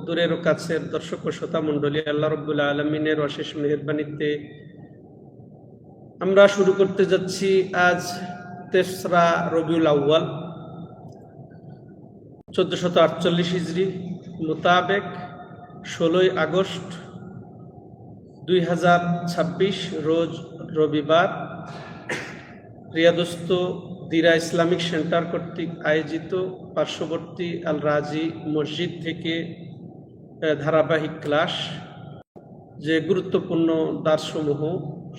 দূরের ও কাছের দর্শক ও শ্রোতা মণ্ডলী, আল্লাহ রাব্বুল আলামিনের অশেষ মেহেরবানিতে আমরা শুরু করতে যাচ্ছি আজ 3রা রবিউল আউয়াল 1448 হিজরি মোতাবেক 16ই আগস্ট 2026 রোজ রবিবার রিয়াদস্থ দিরা ইসলামিক সেন্টার কর্তৃক আয়োজিত পার্শ্ববর্তী আল রাজি মসজিদ থেকে ধারাবাহিক ক্লাস, যে গুরুত্বপূর্ণ দার্সসমূহ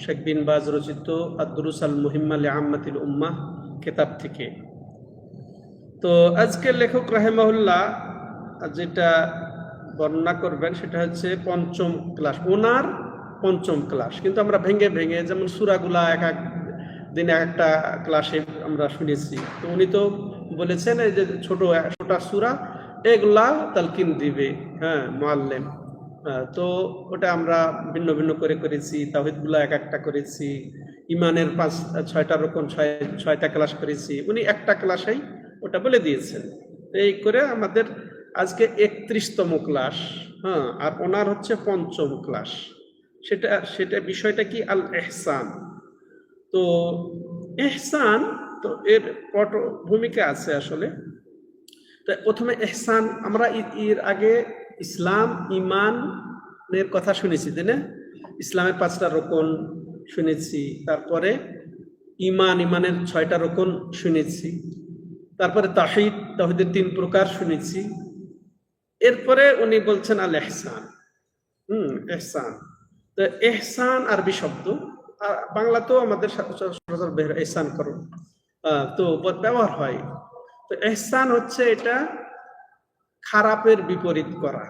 শেখ বিন বাজ রচিত আদ-দুরুস আল মুহিম্মা লিআম্মাতিল উম্মাহ কিতাব থেকে। তো আজকে লেখক রাহিমাহুল্লাহ যেটা বর্ণনা করবেন সেটা হচ্ছে পঞ্চম ক্লাস, ওনার পঞ্চম ক্লাস। কিন্তু আমরা ভেঙে ভেঙে, যেমন সূরাগুলা এক এক দিনে একটা ক্লাসে আমরা শুনেছি, তো উনি তো বলেছেন এই যে ছোট সূরা এগুলা তালকিন দিবে মুআল্লিম। তো ওটা আমরা ভিন্ন ভিন্ন করে করেছি, তাওহীদগুলা এক একটা করেছি, ইমানের 6টা রকম 6টা ক্লাস করেছি, উনি একটা ক্লাসেই ওটা বলে দিয়েছেন। এই করে আমাদের আজকে 31তম ক্লাস, আর ওনার হচ্ছে পঞ্চম ক্লাস। সেটা বিষয়টা কি? আল ইহসান। তো ইহসান, তো এর ভূমিকা আছে আসলে। তো প্রথমে ইহসান, আমরা এর আগে ইসলাম ইমানের কথা শুনেছি, তাই না? ইসলামের 5টা রকম শুনেছি, তারপরে ইমানের 6টা রকম শুনেছি, তারপরে তাওহীদের 3 প্রকার শুনেছি। এরপরে উনি বলছেন আল ইহসান। ইহসান, তো ইহসান আরবি শব্দ, বাংলাতেও আমাদের ইহসান করো তো ব্যবহার হয়। তো ইহসান হচ্ছে এটা খারাপের বিপরীত করা।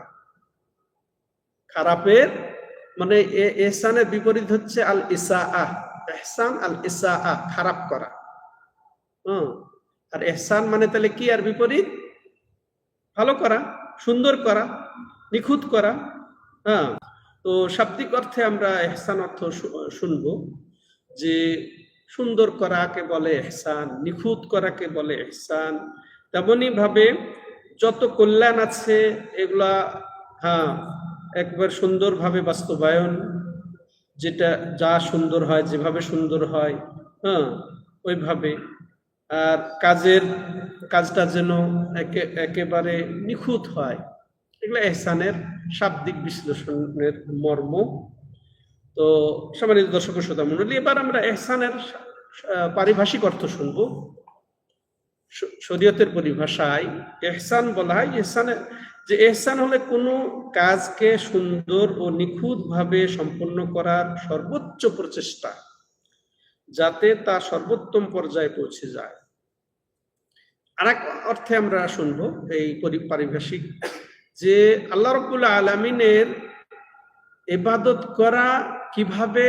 খারাপের মানে ইহসানের বিপরীত হচ্ছে আল ইসাআহ। ইহসান আল ইসাআহ, খারাপ করা। আর ইহসান মানে তাহলে কি আর বিপরীত? ভালো করা, সুন্দর করা, নিখুঁত করা। তো শাব্দিক অর্থে আমরা ইহসান অর্থ শুনবো, যে সুন্দর করাকে বলে ইহসান, নিখুঁত করাকে বলে ইহসান। তেমনি ভাবে যত কল্যাণ আছে এগুলা একবার সুন্দরভাবে বাস্তবায়ন, যেটা যা সুন্দর হয়, যেভাবে সুন্দর হয় ওইভাবে। আর কাজটা যেন একেবারে নিখুঁত হয়, এগুলো ইহসানের শাব্দিক বিশ্লেষণের মর্ম। তো সম্মানিত দর্শক ও শ্রোতা মণ্ডলী, এবার আমরা ইহসানের পারিভাষিক অর্থ শুনবো। শরীয়তের পরিভাষায় ইহসান বলা হয়, ইহসান হলে কোনো কাজকে সুন্দর ও নিখুঁত ভাবে সম্পন্ন করার সর্বোচ্চ প্রচেষ্টা, যাতে তা সর্বোত্তম পর্যায়ে পৌঁছে যায়। আরেক অর্থে আমরা শুনবো এই পারিভাষিক, যে আল্লাহ রাব্বুল আলামিনের ইবাদত করা কিভাবে,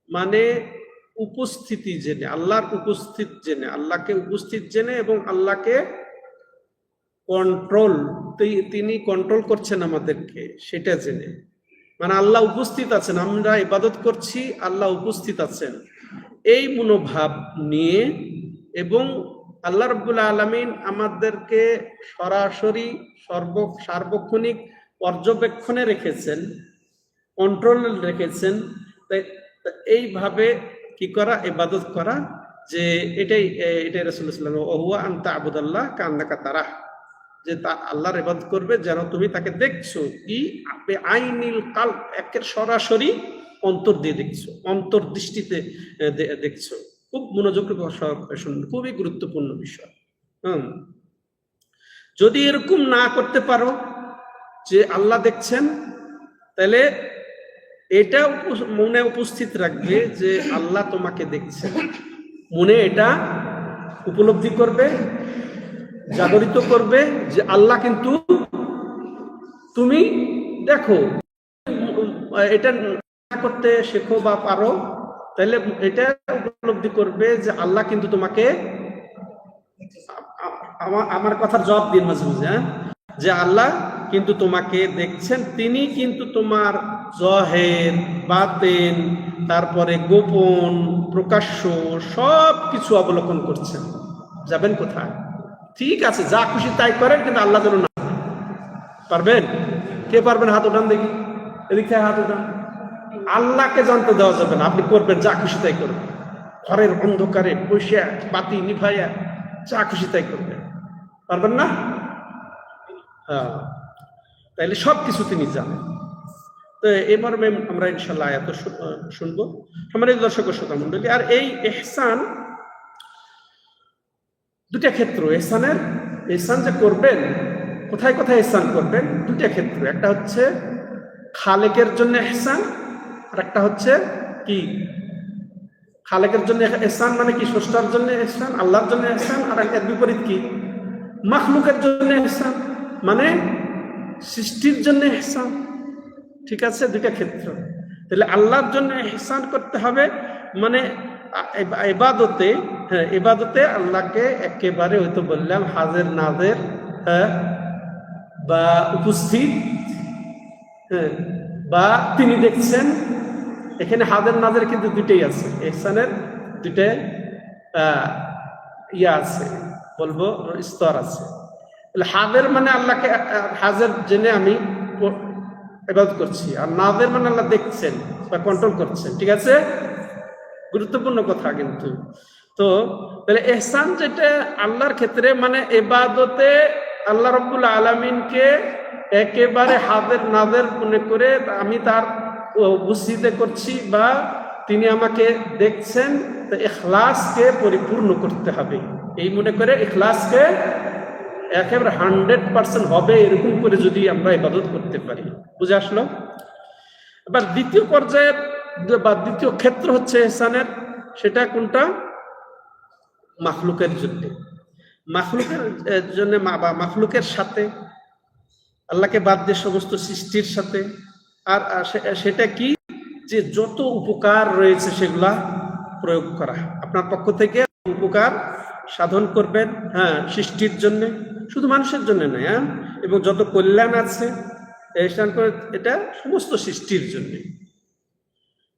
মানে উপস্থিতি জেনে, আল্লাহর আল্লাহকে উপস্থিত জেনে এবং আল্লাহকে তিনি কন্ট্রোল করছেন আমাদেরকে সেটা জেনে। মানে আল্লাহ উপস্থিত আছেন, আমরা ইবাদত করছি, আল্লাহ উপস্থিত আছেন, এই মনোভাব নিয়ে, এবং আল্লাহ রাব্বুল আলামিন আমাদেরকে সরাসরি সার্বক্ষণিক পর্যবেক্ষণে রেখেছেন, কন্ট্রোলে রেখেছেন। এইভাবে কি করা? ইবাদত করা, যে এটাই রাসূলুল্লাহ সাল্লাল্লাহু আলাইহি ওয়া হুয়া আন তা'বুদাল্লাহ কান্নাকা তারাহ, যে তা আল্লাহর ইবাদত করবে যেন তুমি তাকে দেখছো। কি? আইনিল কালব, একের সরাসরি অন্তর দিয়ে দেখছো, অন্তর্দৃষ্টিতে দেখছো। খুব মনোযোগ শুনুন, খুবই গুরুত্বপূর্ণ বিষয়। যদি এরকম না করতে পারো যে আল্লাহ দেখছেন, তাহলে এটা মনে উপস্থিত রাখবে যে আল্লাহ তোমাকে দেখছেন। মনে এটা উপলব্ধি করবে, জাগরিত করবে যে আল্লাহ কিন্তু তুমি দেখো। এটা করতে শেখো বা পারো, তাহলে এটা উপলব্ধি করবে যে আল্লাহ কিন্তু তোমাকে, আমার কথার জবাব দিন মাঝে মাঝে, যে আল্লাহ কিন্তু তোমাকে দেখছেন, তিনি কিন্তু তোমার জহের, বাতেন, তারপরে গোপন, প্রকাশ্য সব কিছু অবলোকন করছেন। যাবেন কোথায়? ঠিক আছে, যা খুশি তাই করেন, কিন্তু আল্লাহ যেন না। পারবেন? কে পারবেন? হাত উঠান দেখি, এদিক থেকে হাত উঠান। আল্লাহকে জানতে দেওয়া যাবে না, আপনি করবেন যা খুশি তাই করবেন, ঘরের অন্ধকারে বসে বাতি নিভাইয়া যা খুশি তাই করবেন, পারবেন না? হ্যাঁ, তাইলে সব কিছু তিনি জানেন। তো এই মর্মে আমরা ইনশাল্লাহ আয়াত শুনবো। সম্মানিত দর্শক ও শ্রোতা মণ্ডলী, আর এই ইহসান দুটা ক্ষেত্র। ইহসান যে করবেন, কোথায় কোথায় ইহসান করবেন, দুটা ক্ষেত্র। একটা হচ্ছে খালেকের জন্য ইহসান, আর একটা হচ্ছে কি, খালেকের জন্য ইহসান মানে কি, স্রষ্টার জন্য ইহসান, আল্লাহর জন্য ইহসান। আর এর বিপরীত কি, মাখলুকের জন্য ইহসান মানে সৃষ্টির জন্য ইহসান। ঠিক আছে, দুইটা ক্ষেত্র। তাহলে আল্লাহর জন্য ইহসান করতে হবে মানে ইবাদতে, হ্যাঁ ইবাদতে আল্লাহকে একেবারে, হয়তো বললাম হাজের নাজের, হ্যাঁ বা উপস্থিত, হ্যাঁ বা তিনি দেখছেন। এখানে হাজের নাজের কিন্তু দুইটাই আছে, ইহসানের দুইটাই ইয়া আছে, বলবো স্তর আছে। হাজের মানে আল্লাহকে হাজের জেনে আমি ইবাদত করছি, আর নাজের মানে আল্লাহ দেখছেন বা কন্ট্রোল করছেন। ঠিক আছে, গুরুত্বপূর্ণ কথা কিন্তু। তো তাহলে ইহসান যেটা আল্লাহর ক্ষেত্রে, মানে ইবাদতে আল্লাহ রাব্বুল আলামিনকে একেবারে হাজের নাজের মনে করে আমি তার উপস্থিতিতে করছি, বা তিনি আমাকে দেখছেন। তো ইখলাসকে পরিপূর্ণ করতে হবে, এই মনে করে ইখলাসকে একেবারে 100% হবে, এরকম করে যদি আমরা ইবাদত করতে পারি। বুঝে আসলো? এবার দ্বিতীয় পর্যায়ের বা দ্বিতীয় ক্ষেত্র হচ্ছে ইহসানের, সেটা কোনটা, মাখলুকের জন্য। মাখলুকের জন্য বা মাখলুকের সাথে, আল্লাহকে বাদ দিয়ে সমস্ত সৃষ্টির সাথে। আর সেটা কি, যে যত উপকার রয়েছে সেগুলা প্রয়োগ করা, আপনার পক্ষ থেকে উপকার সাধন করবেন, হ্যাঁ সৃষ্টির জন্য, শুধু মানুষের জন্য নয়, হ্যাঁ, এবং যত কল্যাণ আছে ইহসান করে এটা সমস্ত সৃষ্টির জন্য।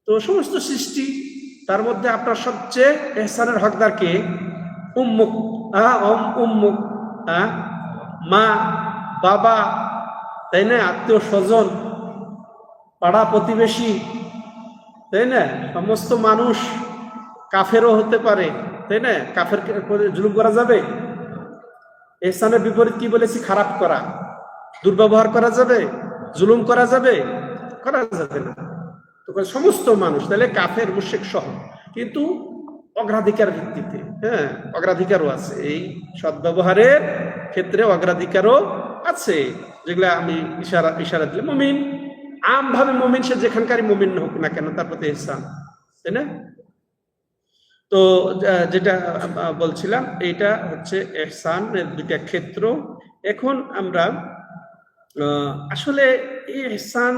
তো সমস্ত সৃষ্টি, তার মধ্যে আপনার সবচেয়ে ইহসানের হকদার কে? উম্মুক, উম্মুক, মা বাবা, তাই না, আত্মীয় স্বজন, পাড়া প্রতিবেশী, তাই না, সমস্ত মানুষ, কাফেরও হতে পারে, তাই না, কাফের জুলুম করা যাবে? ইহসানের বিপরীত কি বলেছি? খারাপ করা, দুর্ব্যবহার করা যাবে, জুলুম করা যাবে? করা যাবে না। তো সমস্ত মানুষ, তাহলে কাফের মুশরিক সহ, কিন্তু অগ্রাধিকার ভিত্তিতে, হ্যাঁ অগ্রাধিকারও আছে, এই সদ্ব্যবহারের ক্ষেত্রে অগ্রাধিকারও আছে, যেগুলো আমি ইশারা দিলে মুমিন, আমভাবে মুমিন, সে যেখানকারই মুমিন হোক না কেন, তার প্রতি ইহসান, তাই না? তো যেটা বলছিলাম, এইটা হচ্ছে ইহসানের দুইটা ক্ষেত্র। এখন আমরা আসলে এই ইহসান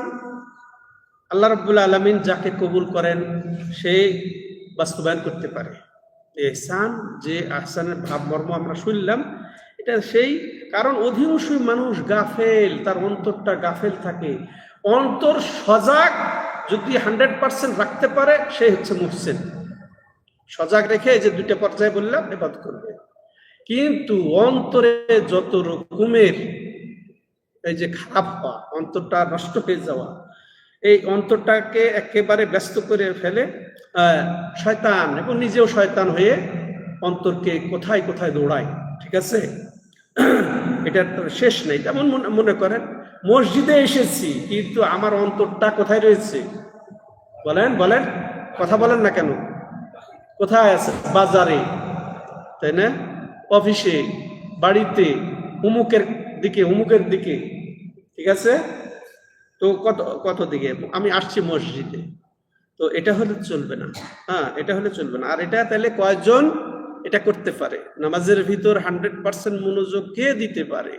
আল্লাহ রাব্বুল আলামিন যাকে কবুল করেন সে বাস্তবায়ন করতে পারে। ইহসান যে আহসানের ভাবমর্ম আমরা শুনলাম, এটা সেই, কারণ অধিকাংশই মানুষ গাফেল, তার অন্তরটা গাফেল থাকে। অন্তর সজাগ যদি 100% রাখতে পারে, সে হচ্ছে মুহসিন। সজাগ রেখে যে দুইটা পর্যায়ে বললাম ইবাদত করবে। কিন্তু অন্তরে যত রকমের এই যে খারাপ হওয়া, অন্তরটা নষ্ট হয়ে যাওয়া, এই অন্তরটাকে একেবারে ব্যস্ত করে ফেলে শয়তান, এবং নিজেও শয়তান হয়ে অন্তরকে কোথায় কোথায় দৌড়ায়। ঠিক আছে, এটার শেষ নেই। যেমন মনে করেন মসজিদে এসেছি, কিন্তু আমার অন্তরটা কোথায় রয়েছে? বলেন বলেন, কথা বলেন না কেন? কোথায় আছে? বাজারে, তাই না, অফিসে, বাড়িতে, উমুকের দিকে। ঠিক আছে, তো কত দিকে আমি আসছি মসজিদে। তো এটা হলে চলবে না, হ্যাঁ এটা হলে চলবে না। আর এটা তাহলে কয়জন এটা করতে পারে? নামাজের ভিতর 100% মনোযোগ কে দিতে পারে?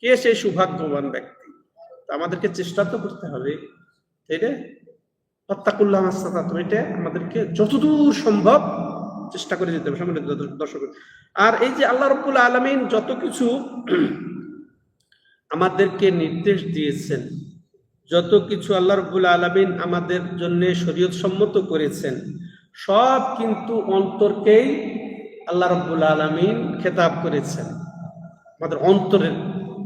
কে সেই সৌভাগ্যবান ব্যক্তি? আমাদেরকে চেষ্টা তো করতে হবে, তাই না? ফাত্তাকুল্লাহ মাসতাতাতুম, এটা আমাদেরকে যতদূর সম্ভব চেষ্টা করে যেতে হবে, সম্মানিত দর্শক। আর এই যে আল্লাহ রাব্বুল আলামিন যত কিছু আমাদেরকে নির্দেশ দিয়েছেন, যত কিছু আল্লাহ রাব্বুল আলামিন আমাদের জন্য শরীয়ত সম্মত করেছেন, সব কিন্তু অন্তরকেই আল্লাহ রাব্বুল আলামিন খেতাব করেছেন, আমাদের অন্তরের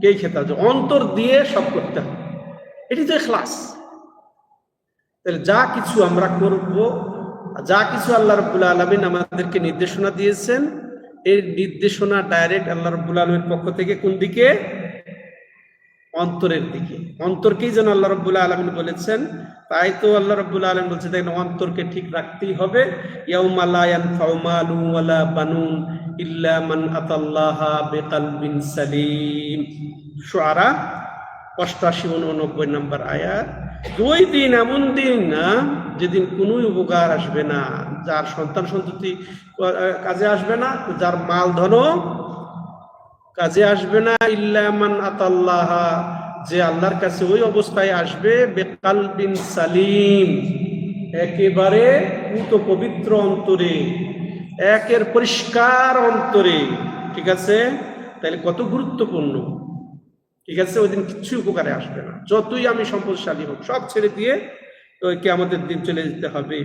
কেই খেতে হবে, অন্তর দিয়ে সব করতে হবে, এটি তো ইখলাস। তাহলে যা কিছু আমরা করব, যা কিছু আল্লাহ রাব্বুল আলামিন আমাদেরকে নির্দেশনা দিয়েছেন, এই নির্দেশনা ডাইরেক্ট আল্লাহ রাব্বুল আলামিনের পক্ষ থেকে কোন দিকে? অন্তরের দিকে। অন্তরকেই যেন আল্লাহ রাব্বুল আলামিন বলেছেন, তাই তো আল্লাহ রাব্বুল আলামিন বলছে দেখেন অন্তরকে ঠিক রাখতেই হবে। ইয়াউমা লা ইয়ানফাউ মালুন ওয়ালা বানুন ইল্লা মান আতাল্লাহা বিকলবিন সালিম। শুআরা 88-89 নম্বর আয়াত। দুই দিন এমন দিন না যেদিন কোনো উপকার আসবে না, যার সন্তান সন্ততি কাজে আসবে না, যার মাল ধন কাজে আসবে না, ইল্লা মান আতাল্লাহা, যে আল্লাহর কাছে ওই অবস্থায় আসবে বিকলবিন সালিম, একেবারে পুত পবিত্র অন্তরে, একের পরিষ্কার অন্তরে। ঠিক আছে, তাহলে কত গুরুত্বপূর্ণ। ঠিক আছে, ওই দিন কিচ্ছু উপকারে আসবে না, যতই আমি সম্পদশালী হোক, সব ছেড়ে দিয়ে ওই কিয়ামতের দিন চলে যেতে হবে।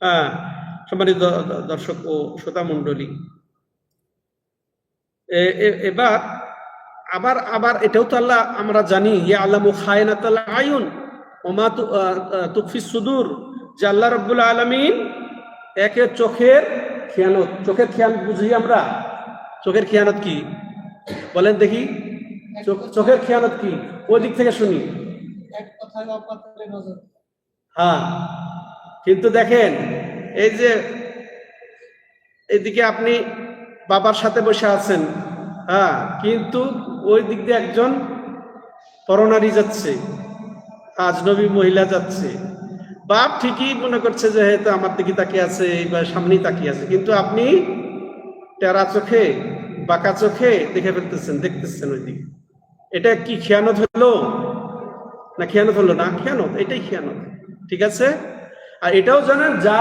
হ্যাঁ, সম্মানিত দর্শক ও শ্রোতা মণ্ডলী, এবার আবার আবার এটাও তো আল্লাহ আমরা জানি, ইয়ালামু খায়নাতাল আয়ুন ওমা তুখফিস সুদূর, যে আল্লাহ রাব্বুল আলামিন একে চোখের খেয়ানত, চোখের খেয়ানত বুঝি আমরা। চোখের খেয়ানত কি বলেন দেখি? চোখের খেয়ানত কি? ওই দিক থেকে শুনি। হ্যাঁ, কিন্তু দেখেন এই যে এদিকে আপনি বাবার সাথে বসে আছেন, হ্যাঁ, কিন্তু ওই দিক দিয়ে একজন পরনারী যাচ্ছে, আজনবী মহিলা যাচ্ছে। বাপ ঠিকই মনে করছে যে হয়তো আমার দিকে তাকিয়ে আছে বা সামনেই তাকিয়ে আছে, কিন্তু আপনি টেরা চোখে বাঁকা চোখে দেখে ফেলতেছেন, দেখতেছেন ওই দিকে। এটা কি খেয়ানত হলো না? খেয়ানত হলো না? খেয়ানত, এটাই খেয়ানত। ঠিক আছে, আর এটাও জানেন যা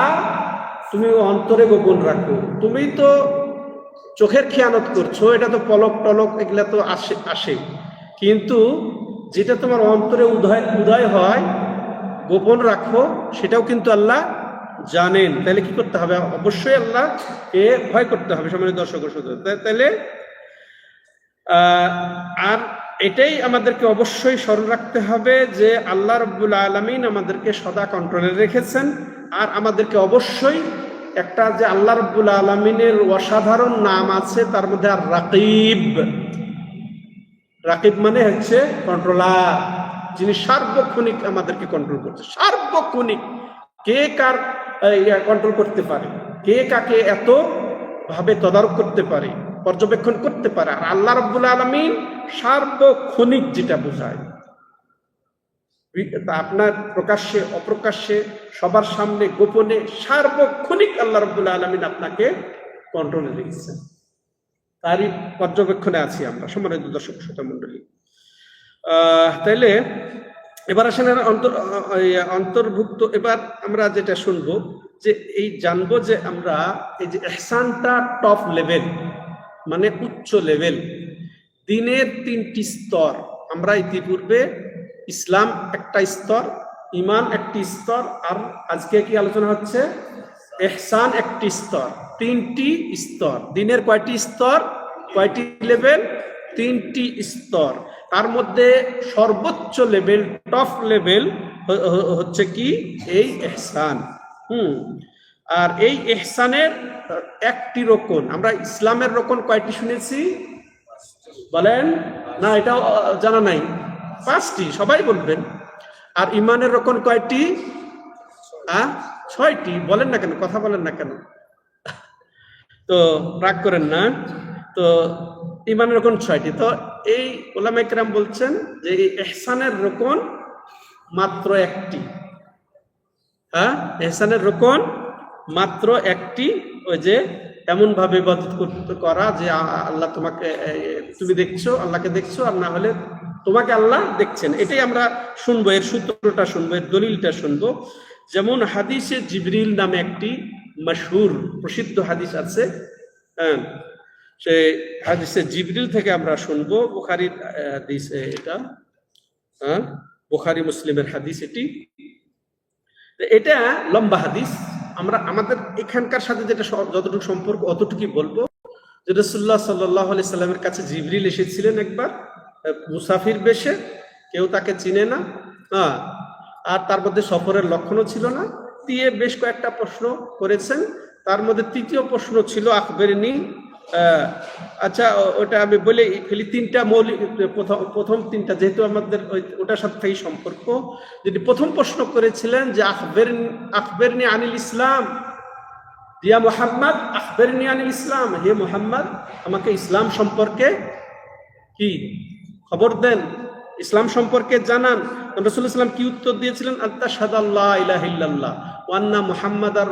তুমি অন্তরে গোপন রাখো। তুমি তো চোখের খেয়ানত করছো, এটা তো পলক টলক এগুলা তো আসে, কিন্তু যেটা তোমার অন্তরে উদয় হয়, গোপন রাখো, সেটাও কিন্তু আল্লাহ জানেন। তাহলে কি করতে হবে? অবশ্যই আল্লাহকে ভয় করতে হবে, সম্মানিত দর্শক শ্রোতা। তাহলে আর এটাই আমাদেরকে অবশ্যই স্মরণ রাখতে হবে যে আল্লাহ রাব্বুল আলামিন আমাদেরকে সদা কন্ট্রোলে রেখেছেন। আর আমাদেরকে অবশ্যই একটা যে আল্লাহ রাব্বুল আলামিনের অসাধারণ নাম আছে, তার মধ্যে আর রাকিব। রাকিব মানে হচ্ছে কন্ট্রোলার, যিনি সার্বক্ষণিক আমাদেরকে কন্ট্রোল করছে। সার্বক্ষণিক, কে কার কন্ট্রোল করতে পারে, কে কাকে এত ভাবে তদারক করতে পারে, পর্যবেক্ষণ করতে পারে। আর আল্লাহ রাব্বুল আলামিন সার্বক্ষণিক, যেটা বোঝায় আপনার প্রকাশ্যে অপ্রকাশ্যে সবার সামনে গোপনে সার্বক্ষণিক আল্লাহ রাব্বুল আলামিন আপনাকে কন্ট্রোলে রেখেছেন, তারই পর্যবেক্ষণে আছি আমরা, সম্মানিত দর্শক শ্রোতা মণ্ডলী। তাইলে এবার আসেন অন্তর্ভুক্ত। এবার আমরা যেটা শুনবো যে এই জানবো যে আমরা এই যে ইহসানটা টপ লেভেল, মানে উচ্চ লেভেল। দিনের 3টি স্তর আমরা ইতিপূর্বে, ইসলাম একটা স্তর, ঈমান একটি স্তর, আর আজকে কি আলোচনা হচ্ছে? ইহসান একটি স্তর। 3টি স্তর। দিনের কয়টি স্তর, কয়টি লেভেল? 3টি স্তর। তার মধ্যে সর্বোচ্চ লেভেল, টপ লেভেল হচ্ছে কি? এই ইহসান। আর এই ইহসানের একটি রকম, আমরা ইসলামের রকম কয়টি শুনেছি বলেন? না, এটাও জানা নাই। 5টি, সবাই বলবেন। আর ঈমানের রকম কয়টি? 6টি। বলেন না কেন, কথা বলেন না কেন? তো রাগ করেন না। তো ঈমানের রকম 6টি। তো এই উলামায়ে কেরাম বলছেন যে এই ইহসানের রকম মাত্র একটি। ইহসানের রকম মাত্র একটি, ওই যে এমন ভাবে ইবাদত করা যে আল্লাহ তোমাকে, তুমি দেখছো, আল্লাহকে দেখছো, আর না হলে তোমাকে আল্লাহ দেখছেন। এটাই আমরা শুনবো, এর সূত্রটা শুনবো, এর দলিলটা শুনবো। যেমন হাদিসে জিবরিল নামে একটি মশহুর প্রসিদ্ধ হাদিস আছে। সেই হাদিসে জিবরিল থেকে আমরা শুনবো। বুখারীর হাদিস এটা, বুখারী মুসলিমের হাদিস এটি। এটা লম্বা হাদিস। আমরা আমাদের এখানকার সাথে যেটা যতটুকু সম্পর্ক অতটুকুই বলবো। যে রাসূলুল্লাহ সাল্লাল্লাহু আলাইহি সাল্লামের কাছে জিবরিল এসেছিলেন একবার, মুসাফির বেশে, কেউ তাকে চিনে না, হ্যাঁ, আর তার মধ্যে সফরের লক্ষণও ছিল না, দিয়ে বেশ কয়েকটা প্রশ্ন করেছেন। তার মধ্যে তৃতীয় প্রশ্ন ছিল আখবেরনি, আচ্ছা ওটা আমি বলে ফেলি, তিনটা মৌলিক, প্রথম তিনটা যেহেতু আমাদের ওটার সাথেই সম্পর্ক। যদি প্রথম প্রশ্ন করেছিলেন যে আখবেরনি আনিল ইসলাম, ইয়া মুহাম্মদ আখবেরনি আনিল ইসলাম, হে মুহাম্মদ আমাকে ইসলাম সম্পর্কে কি খবর দেন, ইসলাম সম্পর্কে জানান। রাসূলুল্লাহ সাল্লাল্লাহু আলাইহি ওয়াসাল্লাম কি উত্তর দিয়েছিলেন? আনতা শাহাদাল্লাহ ইলাহা ইল্লাল্লাহ ওয়া আন্না মুহাম্মাদার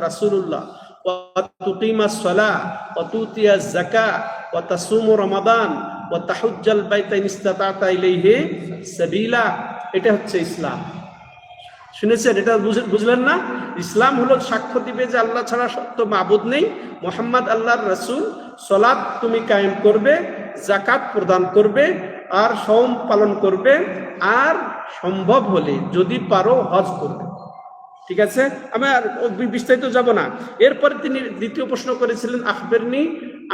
রাসূলুল্লাহ ওয়া তুকিমাস সালাহ ওয়া তুতিয়াজ যাকাহ ওয়া তাসুমু রমাদান ওয়া তাহুজ্জাল বাইতা ইন ইসতাতা'তা ইলাইহি সাবিলা। এটা হচ্ছে ইসলাম। শুনেছেন? এটা বুঝলেন না? ইসলাম হলো সাক্ষ্য দিবে যে আল্লাহ ছাড়া সত্য মাবুদ নেই, মুহাম্মদ আল্লাহর রাসূল, সালাত তুমি কায়েম করবে, যাকাত প্রদান করবে, আর সওম পালন করবে, আর সম্ভব হলে যদি পারো হজ করবে। ঠিক আছে, আমি আর বিস্তারিত যাব না। এরপরে তিনি দ্বিতীয় প্রশ্ন করেছিলেন আখবেরনি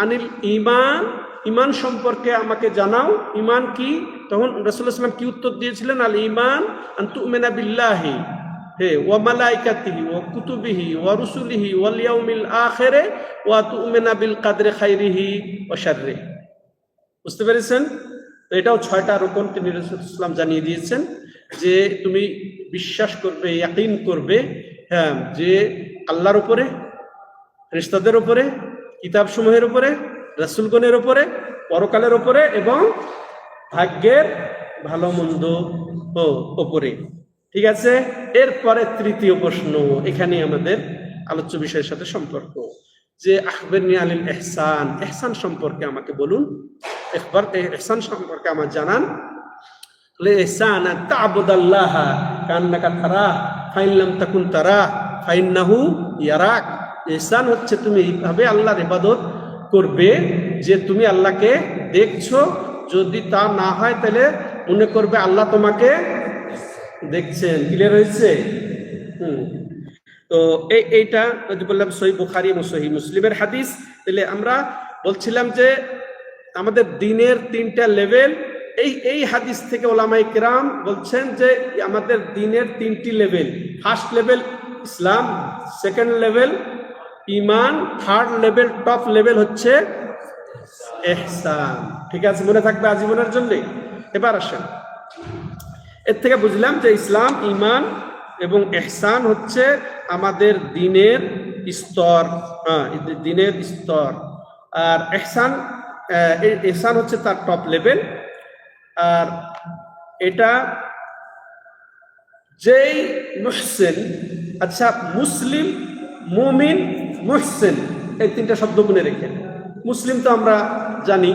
আনিল ঈমান, ঈমান সম্পর্কে আমাকে জানাও, ঈমান কি? তখন রাসূলুল্লাহ সাল্লাল্লাহু আলাইহি ওয়াসাল্লাম কি উত্তর দিয়েছিলেন? আল ঈমান আন তু'মিনা বিল্লাহি ওয়া মালাইকাতিহি ওয়া কুতুবিহি ওয়া রুসুলিহি ওয়াল ইয়াউমিল আখিরি ওয়া তু'মিনা বিল কদরি খাইরিহি ওয়া শাররিহি। বুঝতে পেরেছেন? তো এটাও 6টা রকম তিনি রাসূলুল্লাহ সাল্লাল্লাহু আলাইহি ওয়াসাল্লাম জানিয়ে দিয়েছেন যে তুমি বিশ্বাস করবে, ইয়াকিন করবে, হ্যাঁ, যে আল্লাহর উপরে, ফেরেশতাদের উপরে, কিতাব সমূহের উপরে, রাসূলগণের উপরে, পরকালের উপরে এবং ভাগ্যের ভালো মন্দ উপরে। ঠিক আছে, এরপরে তৃতীয় প্রশ্ন, এখানে আমাদের আলোচ্য বিষয়ের সাথে সম্পর্ক, যে আখবিরনি আনিল ইহসান, ইহসান সম্পর্কে আমাকে বলুন, ইহসান সম্পর্কে আমার জানান। ইহসান তা'বুদাল্লাহ কান্নাকা তারাহ ফাইন লাম তাকুন তারাহ ফাইন্নাহু ইয়ারাক। ইহসান হচ্ছে তুমি এইভাবে আল্লাহর ইবাদত করবে যে তুমি আল্লাহকে দেখছো, যদি তা না হয় তাহলে মনে করবে আল্লাহ তোমাকে দেখছেন। ক্লিয়ার হয়েছে? তো এইটা যদি বললাম সহিহ বুখারী এবং সহিহ মুসলিমের হাদিস, তাহলে আমরা বলছিলাম যে আমাদের দিনের 3টা লেভেল, এই হাদিস থেকে ওলামায়ে কেরাম বলছেন যে আমাদের দিনের 3টি লেভেল। ফার্স্ট লেভেল ইসলাম, সেকেন্ড লেভেল ঈমান, থার্ড লেভেল, টপ লেভেল হচ্ছে ইহসান। ঠিক আছে, মনে থাকবে আজীবনের জন্য। এবার আসেন, এর থেকে বুঝলাম যে ইসলাম, ঈমান এবং ইহসান হচ্ছে আমাদের দিনের স্তর, দিনের স্তর। আর ইহসান হচ্ছে তার টপ লেভেল। আর এটা যেই মুহসিন, আচ্ছা মুসলিম, মুমিন, মুহসিন, এই 3টা শব্দ মনে রেখে। মুসলিম তো আমরা জানি,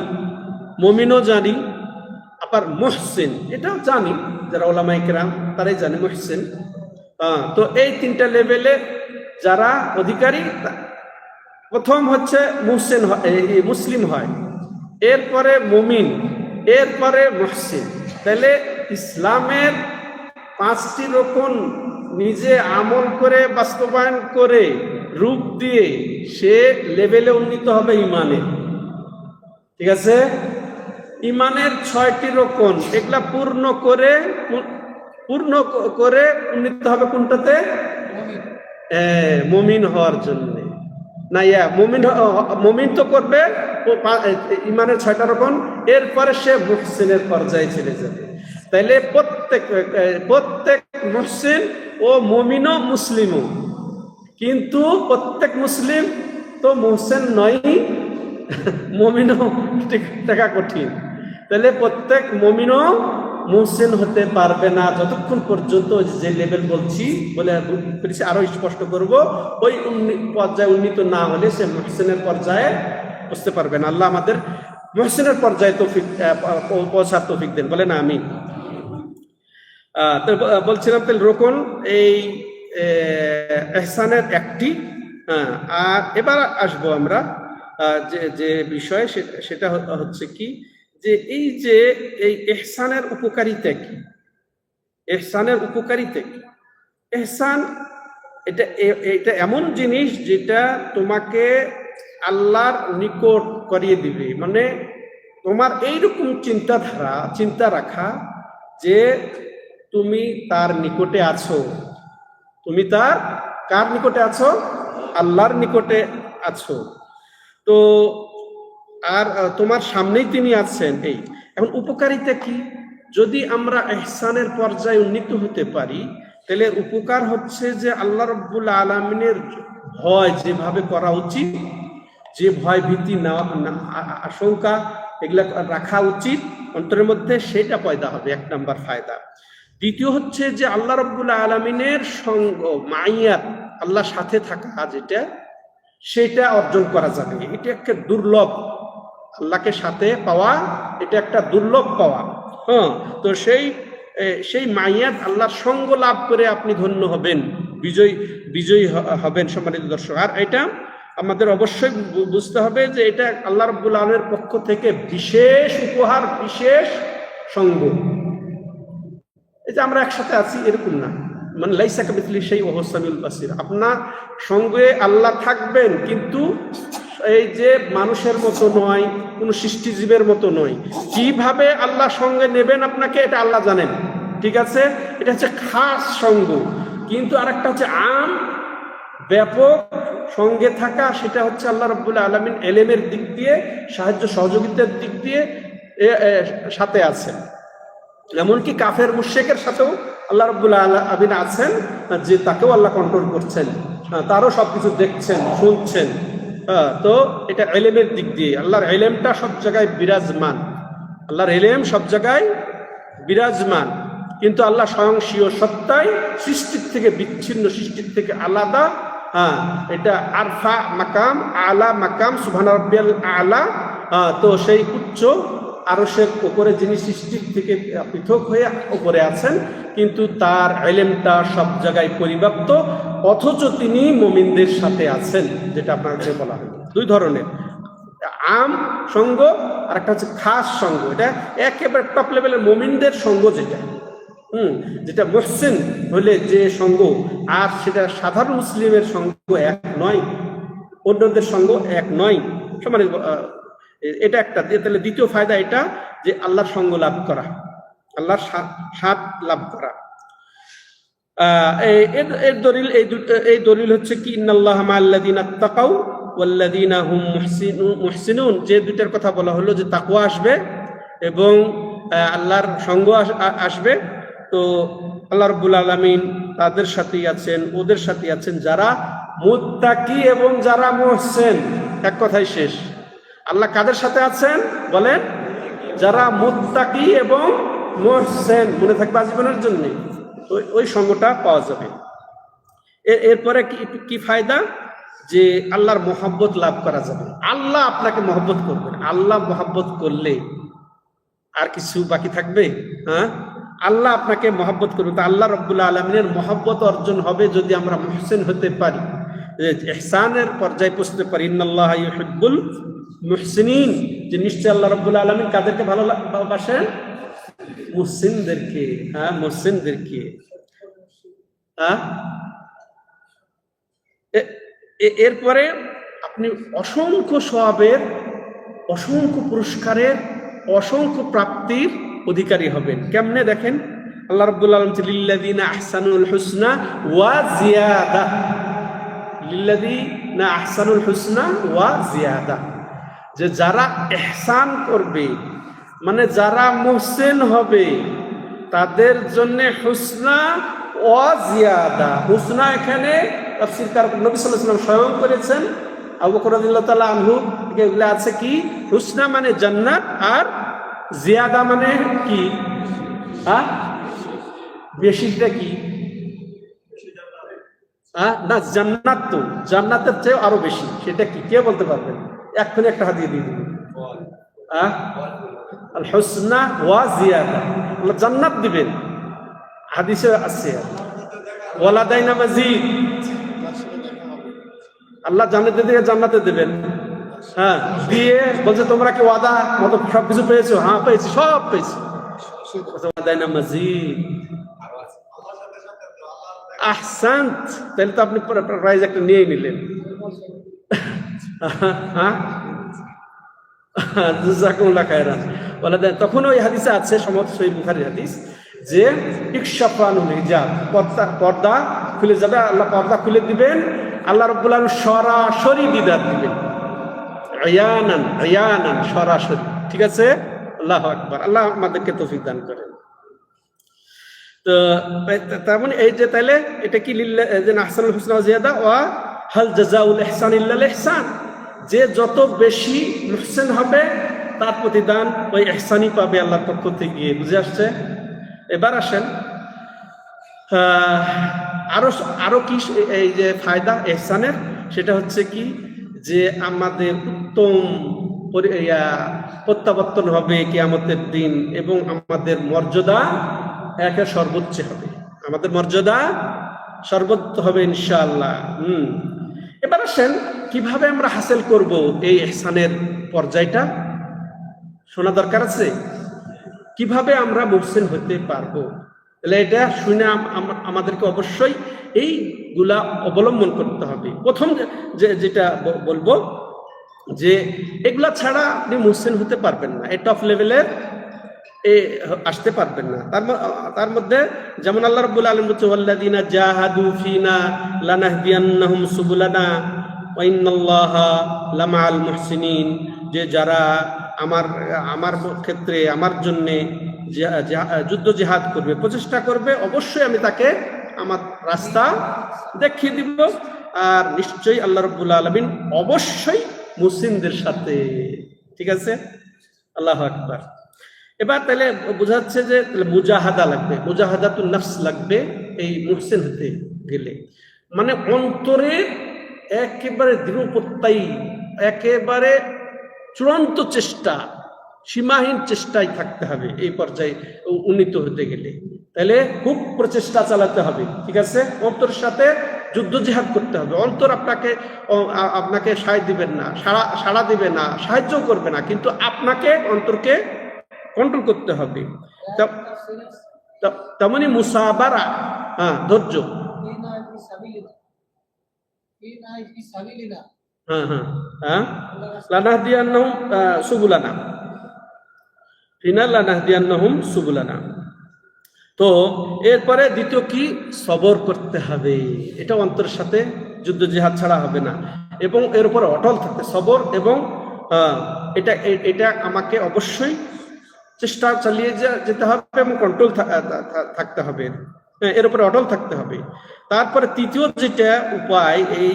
মুমিনও জানি, আবার মুহসিন এটাও জানি, যারা ওলামায়ে কেরাম তারাই জানে মুহসিন। তো এই 3টা লেভেলে যারা অধিকারী, প্রথম হচ্ছে মুহসিন, মুসলিম হয়, এরপরে মুমিন, এরপরে মুহসিন। তাহলে ইসলামের 5টি রকম নিজে আমল করে, বাস্তবায়ন করে, রূপ দিয়ে সে লেভেলে উন্নীত হবে ঈমানে। ঠিক আছে, ঈমানের 6টি রকম, এগুলা পূর্ণ করে উন্নীত হবে কোনটাতে? মুমিন হওয়ার জন্য। না, মুমিন তো করবে ঈমানের 6টা রকম, এরপরে সে মুহসিনের পর্যায়ে চলে যাবে। তাইলে প্রত্যেক মুহসিন ও মুমিনও মুসলিমও, কিন্তু প্রত্যেক মুসলিম তো মুহসিন নয়, মুমিনও টাকা কঠিন। তাহলে প্রত্যেক মুমিনও মুহসিন হতে পারবে না যতক্ষণ পর্যন্ত যে লেভেল বলছি, বলে আরো স্পষ্ট করব, ওই পর্যায়ে উন্নীত না হলে সে মুহসিনের পর্যায়ে বুঝতে পারবে না। আল্লাহ আমাদের মুহসিনের পর্যায়ে তৌফিক পৌঁছার তৌফিক দেন, বলে না আমি। তো বলছিলাম তাহলে রোকন এই ইহসানের একটি। আর এবার আসবো আমরা যে বিষয়, সেটা হচ্ছে কি, যে এই যে এই ইহসানের উপকারিতা কি, ইহসানের উপকারিতা কি? ইহসান এটা এমন জিনিস যেটা তোমাকে আল্লাহর নিকট করিয়ে দিবে। মানে তোমার এইরকম চিন্তা রাখা যে তুমি তার নিকটে আছো, তুমি তার কার নিকটে আছো? আল্লাহর নিকটে আছো। তো আর তোমার সামনেই তিনি আছেন। এখন উপকারিতা কি? যদি আমরা ইহসানের পর্যায়ে উন্নীত হতে পারি, তাহলে উপকার হচ্ছে যে আল্লাহ রাব্বুল আলামিনের ভয় যেভাবে করা উচিত, যে ভয় ভীতি আশঙ্কা এগুলা রাখা উচিত অন্তরের মধ্যে, সেটা পয়দা হবে, 1 নাম্বার ফায়দা। দ্বিতীয় হচ্ছে যে আল্লাহ রাব্বুল আলামিনের সঙ্গ, মাইয়াত, আল্লাহর সাথে থাকা, যেটা সেটা অর্জন করা যাবে। এটা একটা দুর্লভ, আল্লাহকে সাথে পাওয়া, এটা একটা দুর্লভ পাওয়া। তো সেই মাইয়াত, আল্লাহর সঙ্গ লাভ করে আপনি ধন্য হবেন, বিজয়ী হবেন সম্মানিত দর্শক। আর এটা আমাদের অবশ্যই বুঝতে হবে যে এটা আল্লাহ রাব্বুল আলামিনের পক্ষ থেকে বিশেষ উপহার, বিশেষ সঙ্গ। এই যে আমরা একসাথে আছি এরকম না, মানে লাইসা কামিথলিহি শাইউন ওয়া হুয়াস সামিউল বাসীর। আপনার সঙ্গে আল্লাহ থাকবেন, কিন্তু এই যে মানুষের মতো নয়, কোনো সৃষ্টিজীবের মতো নয়। কিভাবে আল্লাহ সঙ্গে নেবেন আপনাকে, এটা আল্লাহ জানেন, ঠিক আছে? এটা হচ্ছে খাস সঙ্গ। কিন্তু আরেকটা হচ্ছে আম, ব্যাপক সঙ্গে থাকা, সেটা হচ্ছে আল্লাহ রাব্বুল আলামিন এলেমের দিক দিয়ে, সাহায্য সহযোগিতার দিক দিয়ে সাথে আছেন। এমনকি কাফের মুশরিকের সাথেও আল্লাহ রাব্বুল আলামিন আছেন, যে তাকেও আল্লাহ কন্ট্রোল করছেন, তারও সবকিছু দেখছেন, শুনছেন। তো এটা এলেমের দিক দিয়ে, আল্লাহর এলেমটা সব জায়গায় বিরাজমান, আল্লাহর এলেম সব জায়গায় বিরাজমান। কিন্তু আল্লাহ স্বয়ং স্বীয় সত্তায়, সৃষ্টির থেকে বিচ্ছিন্ন, সৃষ্টির থেকে আলাদা। এটা আরফা মাকাম, আলা মাকাম, সুবহান রাব্বিয়াল আলা। তো সেই উচ্চ আরশের উপরে যিনি সৃষ্টির থেকে পৃথক হয়ে উপরে আছেন, কিন্তু তার ইলমটা সব জায়গায় পরিব্যাপ্ত, অথচ তিনি মুমিনদের সাথে আছেন, যেটা আপনাকে বলা হয়। 2 ধরনের, আম সঙ্গ আর একটা হচ্ছে খাস সঙ্গ। এটা একেবারে টপ লেভেলের মুমিনদের সঙ্গ, যেটা মুহসিন হলে যে সঙ্গ, আর সেটা সাধারণ মুসলিমের সঙ্গ এক নয়, অন্যদের সঙ্গ এক নয়। সমানে এটা একটা। তাহলে দ্বিতীয় ফায়দা এটা, যে আল্লাহর সঙ্গ লাভ করা, আল্লাহর সাথ লাভ করা। এর দলিল, এই দলিল হচ্ছে কি, ইন্নাল্লাহা মাআল্লাযীনা তাকাউ ওয়াল্লাযীনা হুম মুহসিনুন। যে দুইটার কথা বলা হলো, যে তাকওয়া আসবে এবং আল্লাহর সঙ্গ আসবে। তো আল্লাহ রাব্বুল আলামিন তাদের সাথেই আছেন, ওদের সাথেই আছেন যারা মুত্তাকি এবং যারা মুহসিন। এক কথাই শেষ। আল্লাহ কাদের সাথে আছেন বলেন? যারা মুত্তাকি এবং মুহসিন। মনে থাকবে আজীবনের জন্য, ওই সঙ্গটা পাওয়া যাবে। এরপরে কি ফায়দা? যে আল্লাহর মহব্বত লাভ করা যাবে। আল্লাহ আপনাকে মহব্বত করবেন। আল্লাহ মহব্বত করলে আর কিছু বাকি থাকবে? আল্লাহ আপনাকে মহব্বত করবে। তো আল্লাহ রাব্বুল আলামিনের মহব্বত অর্জন হবে যদি আমরা মুহসিন হতে পারি, ইহসানের পর্যায়ে পৌঁছতে পারি। ইন্নাল্লাহা ইউহিব্বুল মুহসিনিন। যে নিশ্চয় আল্লাহ রাব্বুল আলামিন কাদেরকে ভালোবাসেন? মুহসিনদেরকে। মুহসিনদেরকে। এরপরে আপনি অসংখ্য সওয়াবের, অসংখ্য পুরস্কারের, অসংখ্য প্রাপ্তির অধিকারী হবেন। কেমনে দেখেন, আল্লাহ রাব্বুল আলামিন লিল্লাযীনা আহসানুল হুসনা ওয়া জিয়াদা, লিল্লাযীনা আহসানুল হুসনা ওয়া জিয়াদা। যে যারা ইহসান করবে, মানে যারা মুহসিন হবে, তাদের জন্য হুসনা ওয়া জিয়াদা। হুসনা এখানে তাফসীরকার নবী সাল্লাল্লাহু আলাইহি ওয়াসাল্লাম স্বয়ং করেছেন। আবু বকর রাদিয়াল্লাহু তাআলা আনহু এগুলো আছে কি, হুসনা মানে জান্নাত, আর জিয়াদা মানে কি? বেশিটা কি? না, জান্নাত তো জান্নাতের চেয়ে আরো বেশি। সেটা কি, কে বলতে পারবেন? এক্ষুনি একটা হাত দিয়ে দিবেন। আল হুসনা ওয়া জিয়াদা, আল্লাহ জান্নাত দিবেন। হাদিসে আছে ওয়ালাদাইনা মাজিদ, আল্লাহ জান্নাতে দিয়ে জান্নাতে দেবেন। দিয়ে বলছে তোমরা কি ওয়াদা মতো সবকিছু পেয়েছো? হ্যাঁ পেয়েছি, সব পেয়েছি। ওয়ালাদাইনা মাজিদ। আহসান্ত, তাহলে তো আপনি প্রাইজ একটা নিয়ে নিলেন। জাযাকুমুল্লাহ খায়রান বলে দেন। তখন ওই হাদিসে আছে, সম্ভবত সহিহ বুখারীর হাদিস, যে ইকশাফানুল হিজাব, পর্দা খুলে যাবে, আল্লাহ পর্দা খুলে দিবেন, আল্লাহ রাব্বুল আলামিন সরাসরি দিদার দিবেন, আয়ানান আয়ানান, সরাসরি। ঠিক আছে, আল্লাহু আকবার। আল্লাহ আমাদেরকে তৌফিক দান করেন। তো তার মানে এই যে তাহলে এটা কি লিল্লাহ, যে আহসানুল হুসনা ওয়া জিয়াদা, ওয়া হাল জাযাউল ইহসান ইল্লাল ইহসান, যে যত বেশি মুহসিন হবে তার প্রতিদান ওই ইহসানই পাবে আল্লাহর পক্ষ থেকে। বুঝে আসছে? এবার আসেন আরো আরো কি এই যে ফায়দা ইহসানের, সেটা হচ্ছে কি, যে আমাদের উত্তম প্রত্যাবর্তন হবে কিয়ামতের দিন, এবং আমাদের মর্যাদা একে সর্বোচ্চ হবে, আমাদের মর্যাদা সর্বোচ্চ হবে ইনশাআল্লাহ। এবার আসেন কিভাবে আমরা হাসিল করব এই ইহসানের পর্যায়টা, শোনা দরকার আছে। কিভাবে আমরা মুহসিন হতে পারবো, তাহলে এটা শুনে আমাদেরকে অবশ্যই এইগুলা অবলম্বন করতে হবে। প্রথম যেটা বলবো, যে এগুলা ছাড়া আপনি মুহসিন হতে পারবেন না, এই টপ লেভেলের আসতে পারবেন না। তার মধ্যে যেমন আল্লাহ রাব্বুল আলামিন বলছে, ওয়াল্লাযিনা জাহাদু ফিনা লানাহদিয়ান্নাহুম সুবুলানা ওয়া ইন্নাল্লাহা লামাআল মুহসিনিন, যে যারা আমার ক্ষেত্রে আমার জন্যে যুদ্ধ জিহাদ করবে, প্রচেষ্টা করবে, অবশ্যই আমি তাকে আমার রাস্তা দেখিয়ে দিব, আর নিশ্চয়ই আল্লাহ রাব্বুল আলামিন অবশ্যই মুহসিনদের সাথে। ঠিক আছে, আল্লাহু আকবার। এবার তাহলে বোঝা যাচ্ছে যে মুজাহাদা লাগবে, মুজাহাদাতুন নফস লাগবে এই মুহসিন হতে গেলে, মানে অন্তরে একেবারে দৃঢ় প্রত্যয়ী, একেবারে চূড়ান্ত চেষ্টা, সীমাহীন চেষ্টায় থাকতে হবে এই পর্যায়ে উন্নীত হতে গেলে। তাহলে খুব প্রচেষ্টা চালাতে হবে। ঠিক আছে, অন্তরের সাথে যুদ্ধ জিহাদ করতে হবে। অন্তর আপনাকে সায় দিবেন না, সাড়া দিবে না, সাহায্য করবে না, কিন্তু আপনাকে অন্তরকে কন্ট্রোল করতে হবে। তেমনি মুসাবারা, ধৈর্য, লানাহদিয়ান্নাহুম সুবুলানা, ফিনা লানাহদিয়ান্নাহুম সুবুলানা। তো এরপরে দ্বিতীয় কি, সবর করতে হবে। এটা অন্তরের সাথে যুদ্ধ জিহাদ ছাড়া হবে না, এবং এর উপরে অটল থাকতে, সবর এবং এটা আমাকে অবশ্যই চেষ্টা চালিয়ে যেতে হবে এবং কন্ট্রোল থাকতে হবে, এর উপরে অটল থাকতে হবে। তারপরে তৃতীয় যেটা উপায় এই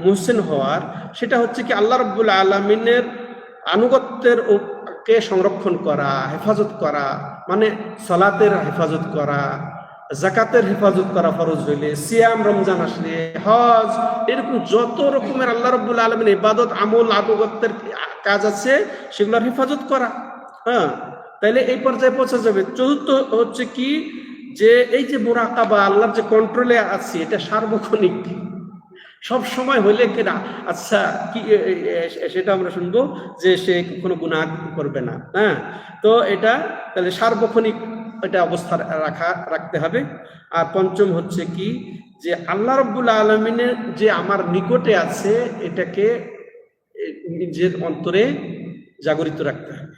মুহসিন হওয়ার, সেটা হচ্ছে কি, আল্লাহ রাব্বুল আলামিনের আনুগত্যের কে সংরক্ষণ করা, হেফাজত করা, মানে সালাতের হেফাজত করা, যাকাতের হেফাজত করা ফরজ হইলে, সিয়াম রমজান আসলে, হজ, এরকম যত রকমের আল্লাহ রাব্বুল আলামিন ইবাদত, আমল, আনুগত্যের কাজ আছে, সেগুলোর হেফাজত করা। তাইলে এই পর্যায়ে পৌঁছা যাবে। চতুর্থ হচ্ছে কি, যে এই যে মুরাকাবা, আল্লাহর যে কন্ট্রোলে আছে, এটা সার্বক্ষণিক, সব সময় হইলে কিনা, আচ্ছা কি সেটা আমরা শুনবো যে সে কোনো গুনাহ করবে না। তো এটা তাহলে সার্বক্ষণিক এটা অবস্থা রাখতে হবে। আর পঞ্চম হচ্ছে কি, যে আল্লাহ রাব্বুল আলামিনের যে আমার নিকটে আছে, এটাকে নিজের অন্তরে জাগরিত রাখতে হবে।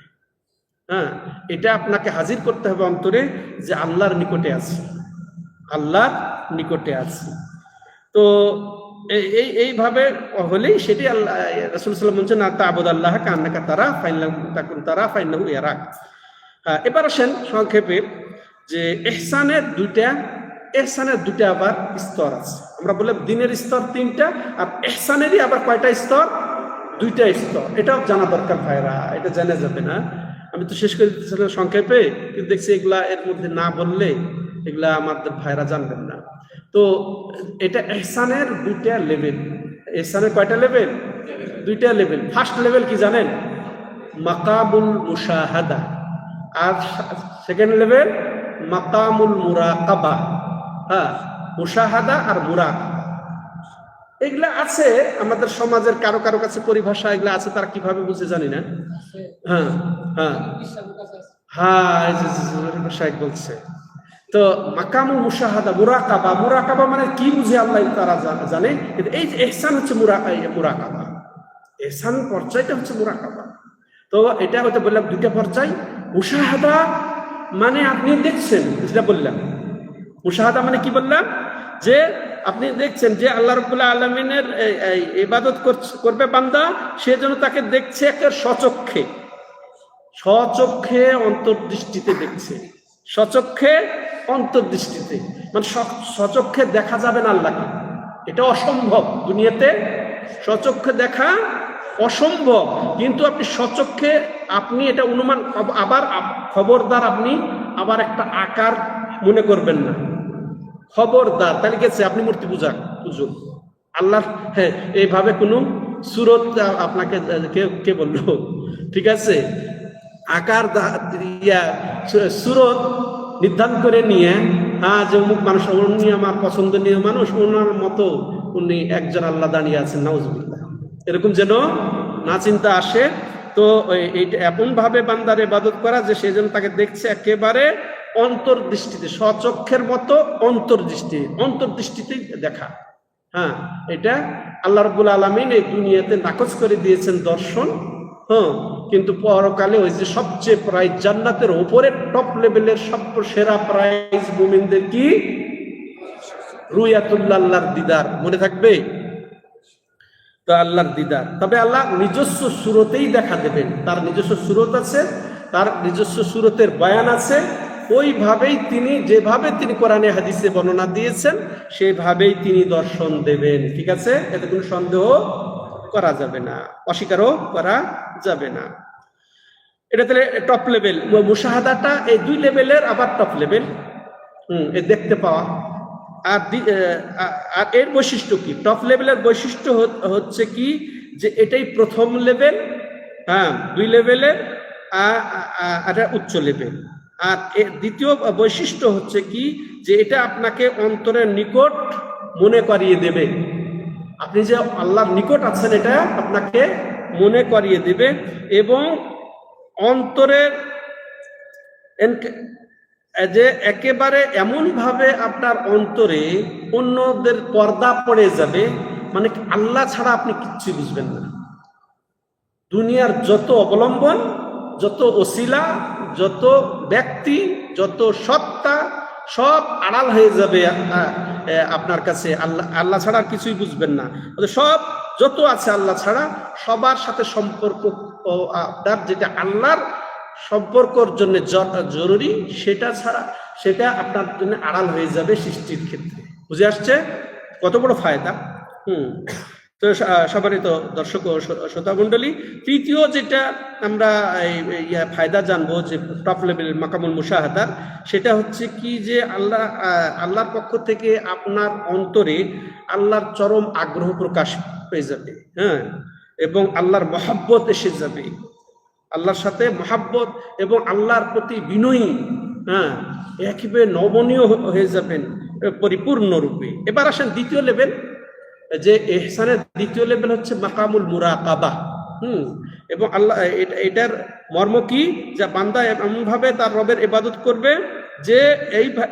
এটা আপনাকে হাজির করতে হবে অন্তরে, যে আল্লাহর নিকটে আছে, আল্লাহর নিকটে আছে। তো এইভাবে হলেই সেটি আল্লাহ, রাসূল সাল্লাল্লাহু আলাইহি ওয়াসাল্লাম বলছেন, তা'বুদাল্লাহ কান্নাকা তারা ফাইন তাকুন তারা ফাইন্নাহু ইয়ারাক। এবার আসেন সংক্ষেপে, যে ইহসানের দুইটা আবার স্তর আছে। আমরা বললাম দিনের স্তর 3টা, আর ইহসানেরই আবার কয়টা স্তর? 2টা স্তর। এটাও জানা দরকার ভাইরা, এটা জানা যাবে না। আমি তো শেষ করে দিতেছিলাম সংক্ষেপে, কিন্তু দেখছি এগুলা এর মধ্যে না বললে এগুলা আমাদের ভাইরা জানবেন না। তো এটা ইহসানের 2টা লেভেল। ইহসানের কয়টা লেভেল? 2টা লেভেল। ফার্স্ট লেভেল কি জানেন? মাকামুল মুশাহাদা, আর সেকেন্ড লেভেল মাকামুল মুরাকাবা। মুশাহাদা আর মুরাকাবা, এগুলা আছে আমাদের সমাজের কারো কারো কাছে পরিভাষা, এগুলা আছে, তারা কিভাবে বুঝে জানি না। শাইখ বলছে। তো মাকামুল মুশাহাদা, মুরাকাবা মানে কি বুঝে আল্লাহ তারা জানে। কিন্তু এই যে ইহসান হচ্ছে মুরাকাবা, ইহসান পর্যায়টা হচ্ছে মুরাকাবা। তো তো এটা হয়তো বললাম দুইটা পর্যায়। মুশাহাদা মানে আপনি দেখছেন, যেটা বললাম মুশাহাদা মানে কি বললাম, যে আপনি দেখছেন যে আল্লাহ রাব্বুল আলামিনের ইবাদত করবে বান্দা, সেজন্য তাকে দেখছে একের সচক্ষে, সচক্ষে অন্তর্দৃষ্টিতে দেখছে, সচক্ষে অন্তর্দৃষ্টিতে, মানে সচক্ষে দেখা যাবে না আল্লাহকে, এটা অসম্ভব। দুনিয়াতে সচক্ষে দেখা অসম্ভব, কিন্তু আপনি সচক্ষে আপনি এটা অনুমান, আবার খবরদার আপনি আবার একটা আকার মনে করবেন না, খবরদার। তাহলে গেছে আপনি মূর্তি পুজো আল্লাহ, হ্যাঁ এইভাবে কোনো সুরত আপনাকে কে বললো, ঠিক আছে, আকার সুরত নির্ধারণ করে নিয়ে, হ্যাঁ যে অমুক মানুষ, উনি আমার পছন্দনীয় মানুষ, ওনার মতো উনি একজন আল্লাহ দাঁড়িয়ে আছেন, নাউজুবিল্লাহ, এরকম যেন না চিন্তা আসে। তো এইটা এমন ভাবে বান্দার ইবাদত করা যে সে যেন তাকে দেখছে একেবারে অন্তর্দৃষ্টিতে, স্বচক্ষের মতো অন্তর্দৃষ্টিতে দেখা। হ্যাঁ, এটা আল্লাহ রাব্বুল আলামিন এই দুনিয়াতে নাকচ করে দিয়েছেন দর্শন। হ্যাঁ, কিন্তু পরকালে ওই যে সবচেয়ে প্রাইজ, জান্নাতের উপরে টপ লেভেলের সবচেয়ে সেরা প্রাইজ মুমিনদের কি? রুয়াতুল্লাহ, আল্লাহর দিদার। মনে থাকবে তো, আল্লাহর দিদার। তবে আল্লাহ নিজস্ব সুরতেই দেখা দেবেন, তার নিজস্ব সুরত আছে, তার নিজস্ব সুরতের বয়ান আছে, ওইভাবেই তিনি, যেভাবে তিনি কোরআনে হাদিসে বর্ণনা দিয়েছেন সেইভাবেই তিনি দর্শন দেবেন। ঠিক আছে, এতে কোনো সন্দেহ করা যাবে না, অস্বীকারও করা যাবে না। এটা তাহলে টপ লেভেল মুশাহাদাটা, এই দুই লেভেলের আবার টপ লেভেল, দেখতে পাওয়া। আর এর বৈশিষ্ট্য কি? টপ লেভেলের বৈশিষ্ট্য হচ্ছে কি, যে এটাই প্রথম লেভেল, হ্যাঁ, দুই লেভেলের, আর উচ্চ লেভেল। আর এর দ্বিতীয় বৈশিষ্ট্য হচ্ছে কি, যে এটা আপনাকে অন্তরের নিকট মনে করিয়ে দেবে, আপনি যে আল্লাহর নিকট আছেন এটা আপনাকে মনে করিয়ে দেবে, এবং অন্তরের যে একেবারে এমন ভাবে আপনার অন্তরে অন্যদের পর্দা পড়ে যাবে, মানে আল্লাহ ছাড়া আপনি কিচ্ছু বুঝবেন না। দুনিয়ার যত অবলম্বন, যত ওসিলা, যত ব্যক্তি, যত সত্তা, সব আড়াল হয়ে যাবে আপনার কাছে। আল্লাহ ছাড়া কিছুই বুঝবেন না। সব যত আছে আল্লাহ ছাড়া, সবার সাথে সম্পর্ক আপনার যেটা আল্লাহর সম্পর্কর জন্য জরুরি, সেটা ছাড়া সেটা আপনার জন্য আড়াল হয়ে যাবে সৃষ্টির ক্ষেত্রে। বুঝে আসছে কত বড় ফায়দা? তো সবারই তো দর্শক ও শ্রোতা মণ্ডলী, তৃতীয় যেটা আমরা ফায়দা জানবো, যে টপ লেভেল মাকামুল মুশাহাদা, সেটা হচ্ছে কি, যে আল্লাহর পক্ষ থেকে আপনার অন্তরে আল্লাহর চরম আগ্রহ প্রকাশ পেয়ে যাবে, হ্যাঁ, এবং আল্লাহর মহাব্বত এসে যাবে, আল্লাহর সাথে মহাব্বত এবং আল্লাহর প্রতি বিনয়ী, হ্যাঁ, একেবারে নমনীয় হয়ে যাবেন পরিপূর্ণরূপে। এবার আসেন দ্বিতীয় লেভেল, যে ইহসানের দ্বিতীয় লেভেল হচ্ছে মাকামুল মুরাকাবা। এবং আল্লাহ, এটার মর্ম কি, যে বান্দা এমন ভাবে তার রবের ইবাদত করবে যে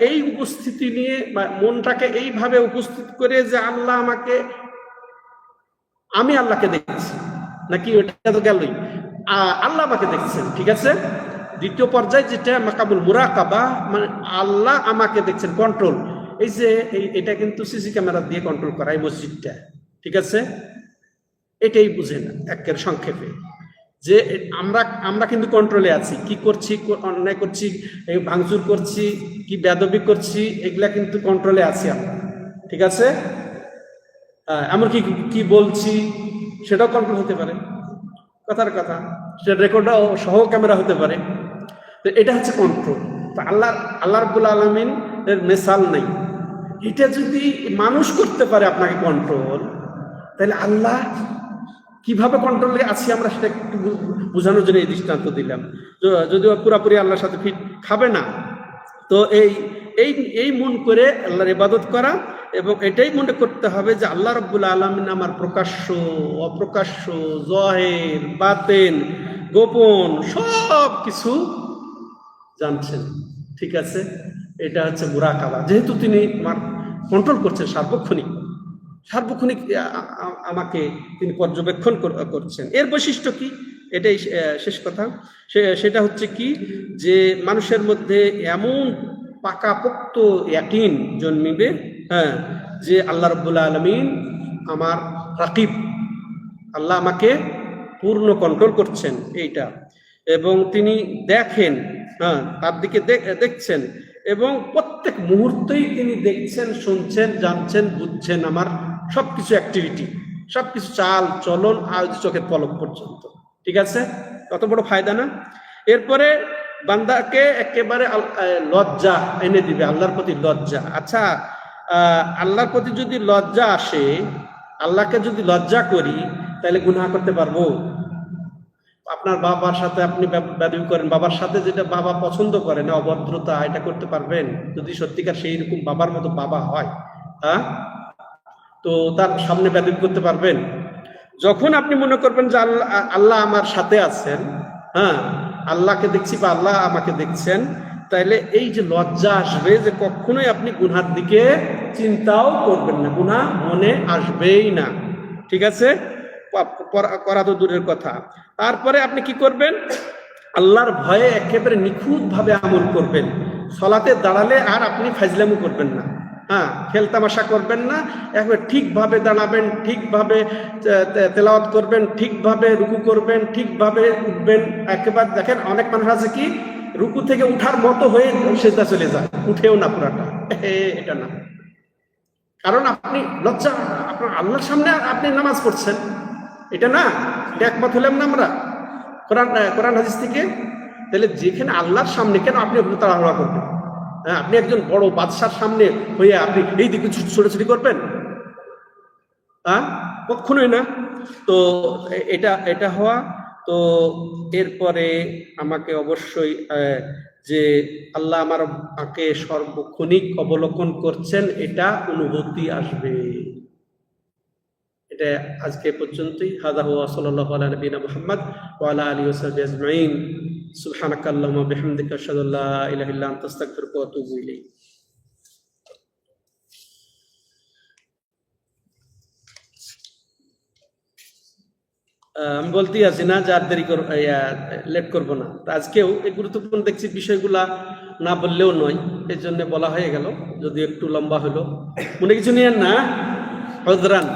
এই উপস্থিতি নিয়ে, মনটাকে এইভাবে উপস্থিত করে যে আল্লাহ আমাকে, আমি আল্লাহকে দেখছি, নাকি ওটা তো গেলই, আল্লাহ আমাকে দেখছেন। ঠিক আছে, দ্বিতীয় পর্যায়ে যেটা মাকামুল মুরাকাবা, মানে আল্লাহ আমাকে দেখছেন, কন্ট্রোল। এই যে এটা কিন্তু সিসি ক্যামেরা দিয়ে কন্ট্রোল করা, এই মসজিদটা, ঠিক আছে, এটাই বুঝেন একের সংক্ষেপে, যে আমরা কিন্তু কন্ট্রোলে আছি, কি করছি, অন্যায় করছি, ভাঙচুর করছি, কি বেয়াদবি করছি, এগুলা কিন্তু কন্ট্রোলে আছি আমরা। ঠিক আছে, এমনকি কি বলছি সেটাও কন্ট্রোল হতে পারে, কথার কথা, সেটা রেকর্ডও সহ ক্যামেরা হতে পারে। তো এটা হচ্ছে কন্ট্রোল। তো আল্লাহ রাব্বুল আলামিন এর মেসাল নাই। এটা যদি মানুষ করতে পারে আপনাকে কন্ট্রোল, তাহলে আল্লাহ কিভাবে কন্ট্রোলে আছি আমরা, সেটা একটু বোঝানোর জন্য এই দৃষ্টান্ত দিলাম। যদিও পুরাপুরি আল্লাহর সাথে ফিট খাবে না। তো এই মন করে আল্লাহর ইবাদত করা, এবং এটাই মনে করতে হবে যে আল্লাহ রাব্বুল আলামিন আমার প্রকাশ্য, অপ্রকাশ্য, জাহির, বাতেন, গোপন সব কিছু জানছেন। ঠিক আছে, এটা হচ্ছে মুরাকাবা। যেহেতু তিনি আমার কন্ট্রোল করছেন, সার্বক্ষণিক আমাকে তিনি পর্যবেক্ষণ করছেন। এর বৈশিষ্ট্য কি? এটাই শেষ কথা। সেটা হচ্ছে কি, যে মানুষের মধ্যে এমন পাকাপোক্ত ইয়াকিন জন্মিবে, হ্যাঁ, যে আল্লাহ রাব্বুল আলামিন আমার রাকিব, আল্লাহ আমাকে পূর্ণ কন্ট্রোল করছেন এইটা, এবং তিনি দেখেন, হ্যাঁ, তার দিকে দেখছেন, এবং প্রত্যেক মুহূর্তেই তিনি দেখছেন, শুনছেন, জানছেন, বুঝছেন আমার সবকিছু অ্যাক্টিভিটি, সবকিছু চাল চলন আজ চোখের পলক পর্যন্ত। ঠিক আছে, কত বড় ফায়দা না? এরপরে বান্দাকে একেবারে লজ্জা এনে দিবে, আল্লাহর প্রতি লজ্জা। আচ্ছা, আল্লাহর প্রতি যদি লজ্জা আসে, আল্লাহকে যদি লজ্জা করি, তাহলে গুনাহ করতে পারবো? আপনার বাবার সাথে আপনি বেদবি করেন, বাবার সাথে যেটা বাবা পছন্দ করে না, অভদ্রতা, এটা করতে পারবেন? যদি সত্যিকার সেই রকম বাবার মতো বাবা হয়, হ্যাঁ, তো তার সামনে বেদবি করতে পারবেন? যখন আপনি মনে করবেন যে আল্লাহ আমার সাথে আছেন, হ্যাঁ, আল্লাহকে দেখছি বা আল্লাহ আমাকে দেখছেন, তাইলে এই যে লজ্জা আসবে, যে কখনোই আপনি গুনহার দিকে চিন্তাও করবেন না, গুনাহ মনে আসবেই না। ঠিক আছে, করা তো দূরের কথা। তারপরে আপনি কি করবেন? আল্লাহর ভয়ে একেবারে নিখুঁত ভাবে আমল করবেন। সলাতে দাঁড়ালে আর আপনি ফাজলামু করবেন না, হ্যাঁ, খেলতামাশা করবেন না, একবারে ঠিকভাবে দাঁড়াবেন, ঠিকভাবে তেলাওয়াত করবেন, ঠিকভাবে রুকু করবেন, ঠিকভাবে উঠবেন। একেবারে দেখেন, অনেক মানুষ আছে কি রুকু থেকে উঠার মতো হয়ে সেজদা চলে যায়, উঠেও না পুরাটা, এটা না। কারণ আপনি লজ্জা, আপনার আল্লাহর সামনে আপনি নামাজ পড়ছেন, এটা না, এটা একমত হলাম না আমরা কোরআন হাদিস থেকে? তাহলে যেখানে আল্লাহর সামনে, কেন আপনি তাড়াহুড়া করবেন? হ্যাঁ, আপনি একজন বড় বাদশার সামনে হয়ে আপনি এই দিকে ছোটাছুটি করবেন? হ্যাঁ, কখনোই না। তো এটা হওয়া। তো এরপরে আমাকে অবশ্যই যে আল্লাহ আমাকে সর্বক্ষণিক অবলোকন করছেন, এটা অনুভূতি আসবে। এটা আজকে পর্যন্তই। হাদা হুয়া সাল্লাল্লাহু আলা নবিয়িনা মুহাম্মদ ওয়া আলা আলিহি ওয়া সাহবিহি আজমাইন। সুবহানাকাল্লাহুম্মা ওয়া বিহামদিকা আশহাদু আল্লা ইলাহা ইল্লা আনতা আস্তাগফিরুকা ওয়া আতুবু ইলাইক। আমি বলতেই আছি না যে আর দেরি লেট করবো না। আজকেও এই গুরুত্বপূর্ণ দেখছি বিষয়গুলা না বললেও নয়, এই জন্য বলা হয়ে গেল, যদি একটু লম্বা হলো। মনে কিছু নিয়েন না, হজরান।